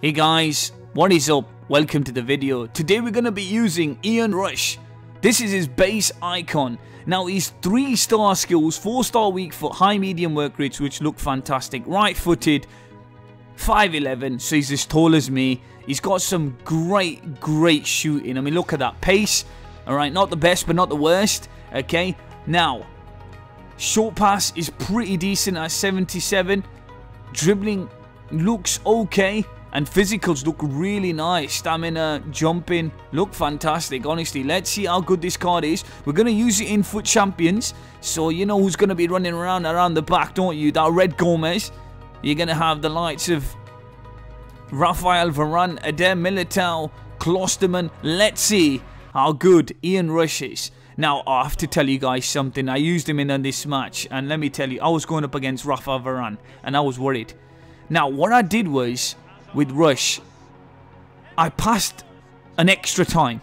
Hey guys, what is up? Welcome to the video. Today we're going to be using Ian Rush. This is his base icon. Now he's 3-star skills, 4-star weak foot, high medium work rates which look fantastic. Right footed, 5'11", so he's as tall as me. He's got some great shooting. I mean, look at that pace. Alright, not the best but not the worst. Okay, now short pass is pretty decent at 77. Dribbling looks okay. And physicals look really nice. Stamina, jumping, look fantastic. Honestly, let's see how good this card is. We're going to use it in FUT Champions. So you know who's going to be running around the back, don't you? That Red Gomez. You're going to have the likes of Rafael Varane, Eder Militao, Klosterman. Let's see how good Ian Rush is. Now, I have to tell you guys something. I used him in this match. And let me tell you, I was going up against Rafael Varane. And I was worried. Now, what I did was, with Rush, I passed an extra time.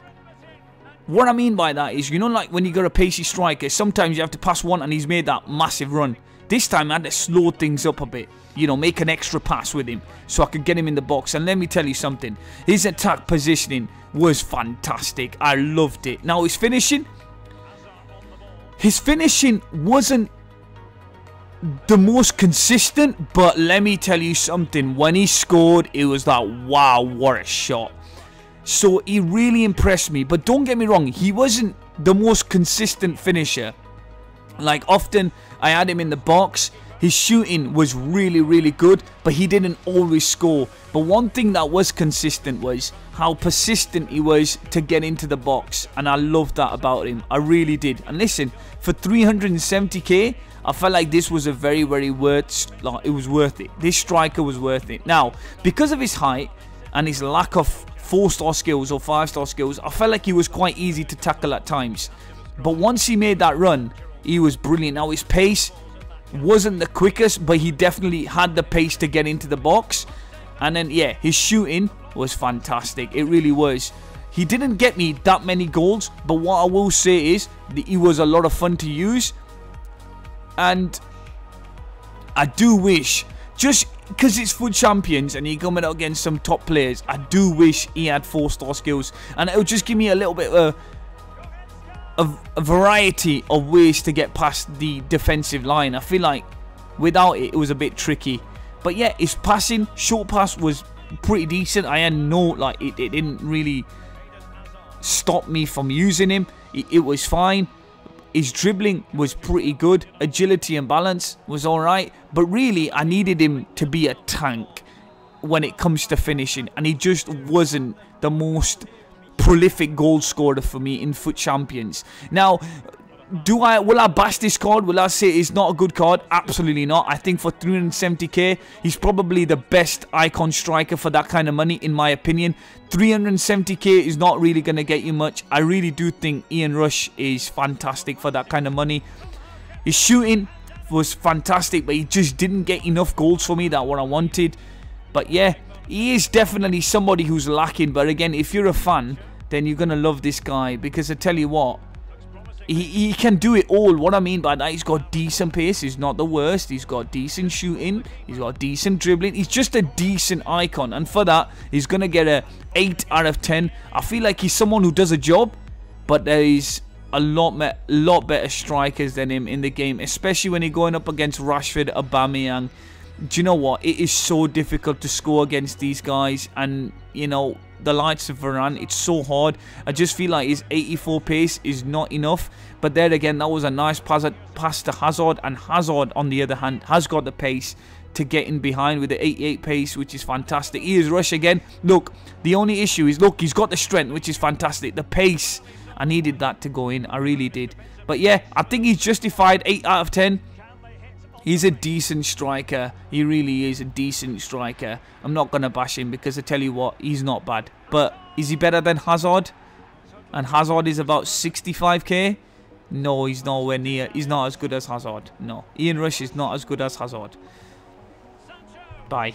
What I mean by that is, you know, like when you got a pacey striker, sometimes you have to pass one and he's made that massive run. This time I had to slow things up a bit, you know, make an extra pass with him so I could get him in the box. And let me tell you something, his attack positioning was fantastic. I loved it. Now his finishing wasn't the most consistent, but let me tell you something, when he scored, it was like, wow, what a shot. So he really impressed me. But don't get me wrong, he wasn't the most consistent finisher. Like, often I had him in the box, his shooting was really good, but he didn't always score. But one thing that was consistent was how persistent he was to get into the box, and I loved that about him. I really did. And listen, for 370k, I felt like this was a very worth, like, it was worth it. This striker was worth it. Now, because of his height and his lack of 4-star skills or 5-star skills, I felt like he was quite easy to tackle at times. But once he made that run, he was brilliant. Now, his pace wasn't the quickest, but he definitely had the pace to get into the box. And then, yeah, his shooting was fantastic. It really was. He didn't get me that many goals, but what I will say is that he was a lot of fun to use. And I do wish, just because it's FUT Champions and you're coming out against some top players, I do wish he had 4-star skills. And it would just give me a little bit of a variety of ways to get past the defensive line. I feel like without it, it was a bit tricky. But yeah, his passing, short pass was pretty decent. I had no, like, it didn't really stop me from using him. It was fine. His dribbling was pretty good. Agility and balance was alright. But really, I needed him to be a tank when it comes to finishing. And he just wasn't the most prolific goal scorer for me in FUT Champions. Now, will I bash this card? Will I say it's not a good card? Absolutely not. I think for 370k, he's probably the best icon striker for that kind of money, in my opinion. 370k is not really going to get you much. I really do think Ian Rush is fantastic for that kind of money. His shooting was fantastic, but he just didn't get enough goals for me, that's what I wanted. But yeah, he is definitely somebody who's lacking. But again, if you're a fan, then you're going to love this guy, because I tell you what, he can do it all. What I mean by that, he's got decent pace. He's not the worst. He's got decent shooting. He's got decent dribbling. He's just a decent icon. And for that, he's going to get a 8 out of 10. I feel like he's someone who does a job. But there is a lot better strikers than him in the game. Especially when you're going up against Rashford, Aubameyang. Do you know what? It is so difficult to score against these guys. And, you know, the likes of Varane, it's so hard. I just feel like his 84 pace is not enough. But there again, that was a nice pass to Hazard. And Hazard, on the other hand, has got the pace to get in behind with the 88 pace, which is fantastic. He is Rush again. Look, the only issue is, look, he's got the strength, which is fantastic. The pace, I needed that to go in. I really did. But yeah, I think he's justified 8 out of 10. He's a decent striker. He really is a decent striker. I'm not going to bash him, because I tell you what, he's not bad. But is he better than Hazard? And Hazard is about 65k? No, he's nowhere near. He's not as good as Hazard. No. Ian Rush is not as good as Hazard. Bye.